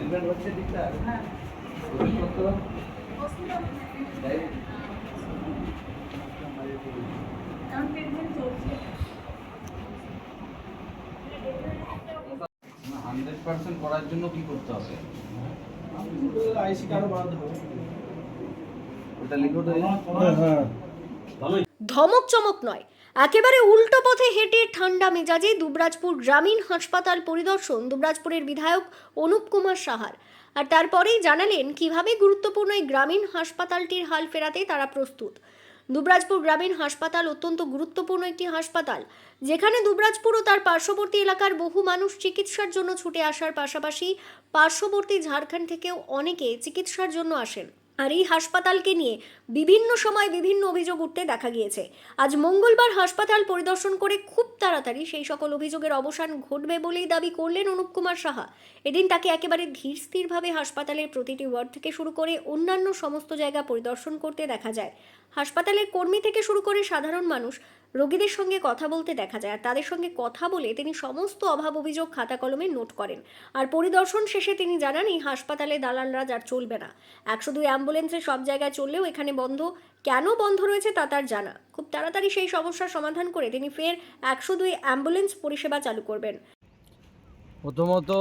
Treatment হচ্ছে ঠিকঠাক? হ্যাঁ। ওষুধপত্র? তাই? এখন ট্রিটমেন্ট চলছে। 100% করার জন্য কি করতে হবে? আইসি কার্ড বানাতে হবে। ওটা লিখো তো। হ্যাঁ। ধমক চমক নয়, একেবারে উল্টো পথে হেঁটে ঠান্ডা মেজাজে দুবরাজপুর গ্রামীণ হাসপাতাল পরিদর্শন দুবরাজপুরের বিধায়ক অনুপ কুমার সাহার। আর তারপরেই জানালেন কিভাবে গুরুত্বপূর্ণ এই গ্রামীণ হাসপাতালটির হাল ফেরাতে তারা প্রস্তুত। দুবরাজপুর গ্রামীণ হাসপাতাল অত্যন্ত গুরুত্বপূর্ণ একটি হাসপাতাল, যেখানে দুবরাজপুর ও তার পার্শ্ববর্তী এলাকার বহু মানুষ চিকিৎসার জন্য ছুটে আসার পাশাপাশি পার্শ্ববর্তী ঝাড়খণ্ড থেকেও অনেকে চিকিৎসার জন্য আসেন। আর এই হাসপাতালকে নিয়ে বিভিন্ন সময় বিভিন্ন অভিযোগ উঠতে দেখা গিয়েছে। আজ মঙ্গলবার হাসপাতাল পরিদর্শন করে খুব তাড়াতাড়ি সেই সকল অভিযোগের অবসান ঘটবে বলেই দাবি করলেন অনুপ কুমার সাহা। এদিন তাকে একেবারে ধীর স্থিরভাবে হাসপাতালের প্রতিটি ওয়ার্ড থেকে শুরু করে অন্যান্য সমস্ত জায়গা পরিদর্শন করতে দেখা যায়। হাসপাতালের কর্মী থেকে শুরু করে সাধারণ মানুষ রোগীদের সঙ্গে কথা বলতে দেখা যায়। আর তাদের সঙ্গে কথা বলে তিনি সমস্ত অভাব অভিযোগ খাতা কলমে নোট করেন। আর পরিদর্শন শেষে তিনি জানান এই হাসপাতালে দালাল রাজ আর চলবে না। 102 অ্যাম্বুলেন্সে সব জায়গায় চললেও এখানে বন্ধ। কেন বন্ধ রয়েছে তা তার জানা। খুব তাড়াতাড়ি সেই সমস্যার সমাধান করে তিনি ফের 102 অ্যাম্বুলেন্স পরিষেবা চালু করবেন। প্রথমত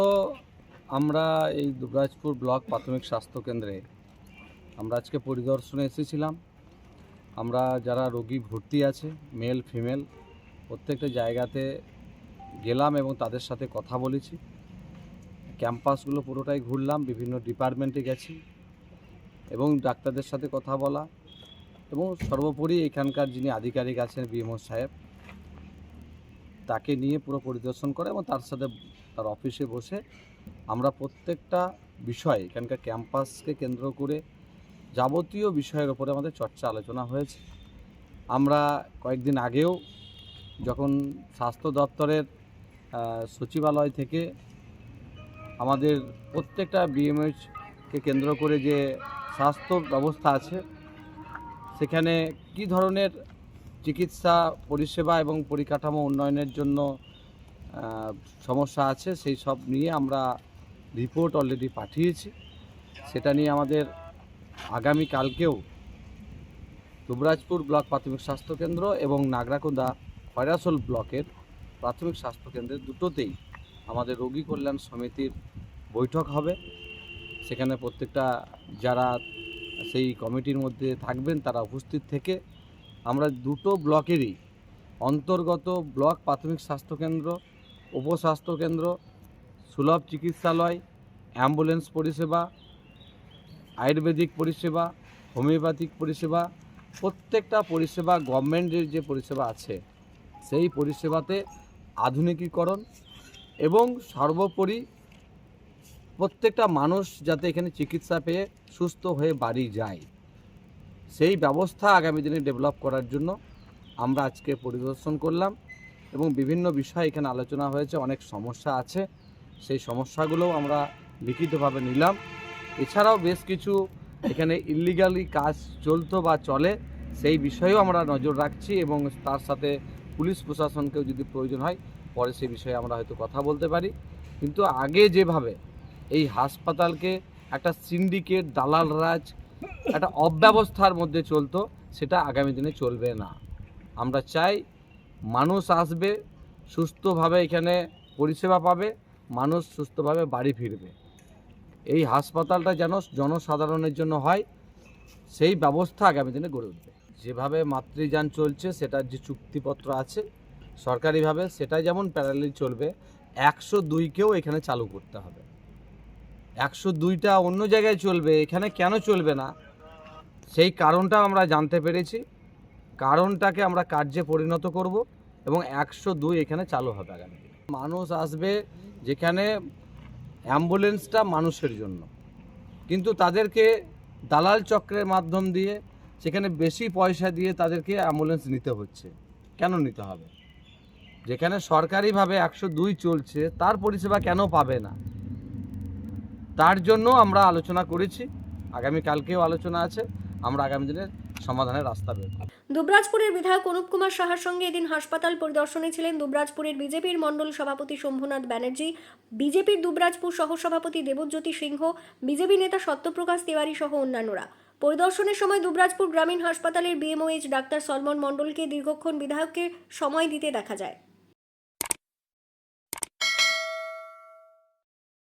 আমরা এই দুবরাজপুর ব্লক প্রাথমিক স্বাস্থ্য কেন্দ্রে আমরা আজকে পরিদর্শনে এসেছিলাম। আমরা যারা রোগী ভর্তি আছে মেল ফিমেল প্রত্যেকটা জায়গাতে গেলাম এবং তাদের সাথে কথা বলেছি। ক্যাম্পাসগুলো পুরোটাই ঘুরলাম, বিভিন্ন ডিপার্টমেন্টে গেছি এবং ডাক্তারদের সাথে কথা বলা, এবং সর্বোপরি এখানকার যিনি আধিকারিক আছেন বিএমও সাহেব, তাকে নিয়ে পুরো পরিদর্শন করে এবং তার সাথে তার অফিসে বসে আমরা প্রত্যেকটা বিষয় এখানকার ক্যাম্পাসকে কেন্দ্র করে যাবতীয় বিষয়ের ওপরে আমাদের চর্চা আলোচনা হয়েছে। আমরা কয়েকদিন আগেও যখন স্বাস্থ্য দপ্তরের সচিবালয় থেকে আমাদের প্রত্যেকটা বিএমএইচকে কেন্দ্র করে যে স্বাস্থ্য ব্যবস্থা আছে সেখানে কী ধরনের চিকিৎসা পরিষেবা এবং পরিকাঠামো উন্নয়নের জন্য সমস্যা আছে সেই সব নিয়ে আমরা রিপোর্ট অলরেডি পাঠিয়েছি। সেটা নিয়ে আমাদের আগামীকালকেও দুবরাজপুর ব্লক প্রাথমিক স্বাস্থ্যকেন্দ্র এবং নাগরাকোন্দা খয়রাসোল ব্লকের প্রাথমিক স্বাস্থ্যকেন্দ্রের দুটোতেই আমাদের রোগী কল্যাণ সমিতির বৈঠক হবে। সেখানে প্রত্যেকটা যারা সেই কমিটির মধ্যে থাকবেন তারা উপস্থিত থেকে আমরা দুটো ব্লকেরই অন্তর্গত ব্লক প্রাথমিক স্বাস্থ্যকেন্দ্র, উপস্বাস্থ্যকেন্দ্র, সুলভ চিকিৎসালয়, অ্যাম্বুলেন্স পরিষেবা, আয়ুর্বেদিক পরিষেবা, হোমিওপ্যাথিক পরিষেবা, প্রত্যেকটা পরিষেবা গভর্নমেন্টের যে পরিষেবা আছে সেই পরিষেবাতে আধুনিকীকরণ এবং সর্বোপরি প্রত্যেকটা মানুষ যাতে এখানে চিকিৎসা পেয়ে সুস্থ হয়ে বাড়ি যায় সেই ব্যবস্থা আগামী দিনে ডেভেলপ করার জন্য আমরা আজকে পরিদর্শন করলাম এবং বিভিন্ন বিষয় এখানে আলোচনা হয়েছে। অনেক সমস্যা আছে, সেই সমস্যাগুলোও আমরা লিখিতভাবে নিলাম। এছাড়াও বেশ কিছু এখানে ইলিগালি কাজ চলতো বা চলে, সেই বিষয়েও আমরা নজর রাখছি এবং তার সাথে পুলিশ প্রশাসনকেও যদি প্রয়োজন হয় পরে সেই বিষয়ে আমরা হয়তো কথা বলতে পারি। কিন্তু আগে যেভাবে এই হাসপাতালকে একটা সিন্ডিকেট, দালাল রাজ, একটা অব্যবস্থার মধ্যে চলতো, সেটা আগামী দিনে চলবে না। আমরা চাই মানুষ আসবে, সুস্থভাবে এখানে পরিষেবা পাবে, মানুষ সুস্থভাবে বাড়ি ফিরবে। এই হাসপাতালটা যেন জনসাধারণের জন্য হয় সেই ব্যবস্থা আগামী দিনে গড়ে উঠবে। যেভাবে মাতৃযান চলছে সেটার যে চুক্তিপত্র আছে সরকারিভাবে সেটা যেমন প্যারালালি চলবে, 102কেও এখানে চালু করতে হবে। 102টা অন্য জায়গায় চলবে, এখানে কেন চলবে না সেই কারণটা আমরা জানতে পেরেছি। কারণটাকে আমরা কার্যে পরিণত করব এবং 102 এখানে চালু হবে আগামী দিনে। মানুষ আসবে যেখানে অ্যাম্বুলেন্সটা মানুষের জন্য, কিন্তু তাদেরকে দালাল চক্রের মাধ্যম দিয়ে সেখানে বেশি পয়সা দিয়ে তাদেরকে অ্যাম্বুলেন্স নিতে হচ্ছে। কেন নিতে হবে? যেখানে সরকারিভাবে 102 চলছে তার পরিষেবা কেন পাবে না? তার জন্য আমরা আলোচনা করেছি, আগামীকালকেও আলোচনা আছে। আমরা আগামী দিনে সমাধানের রাস্তা বের করব। দুবরাজপুরের বিধায়ক অনুপ কুমার সাহার সঙ্গে এদিন হাসপাতাল পরিদর্শনে ছিলেন দুবরাজপুরের বিজেপির মণ্ডল সভাপতি শম্ভুনাথ ব্যানার্জি, বিজেপির দুবরাজপুর সহসভাপতি দেবজ্যোতি সিংহ, বিজেপি নেতা সত্যপ্রকাশ তিওয়ারি সহ অন্যান্যরা। পরিদর্শনের সময় দুবরাজপুর গ্রামীণ হাসপাতালের বিএমওএইচ ডাক্তার সলমন মণ্ডলকে দীর্ঘক্ষণ বিধায়ককে সময় দিতে দেখা যায়।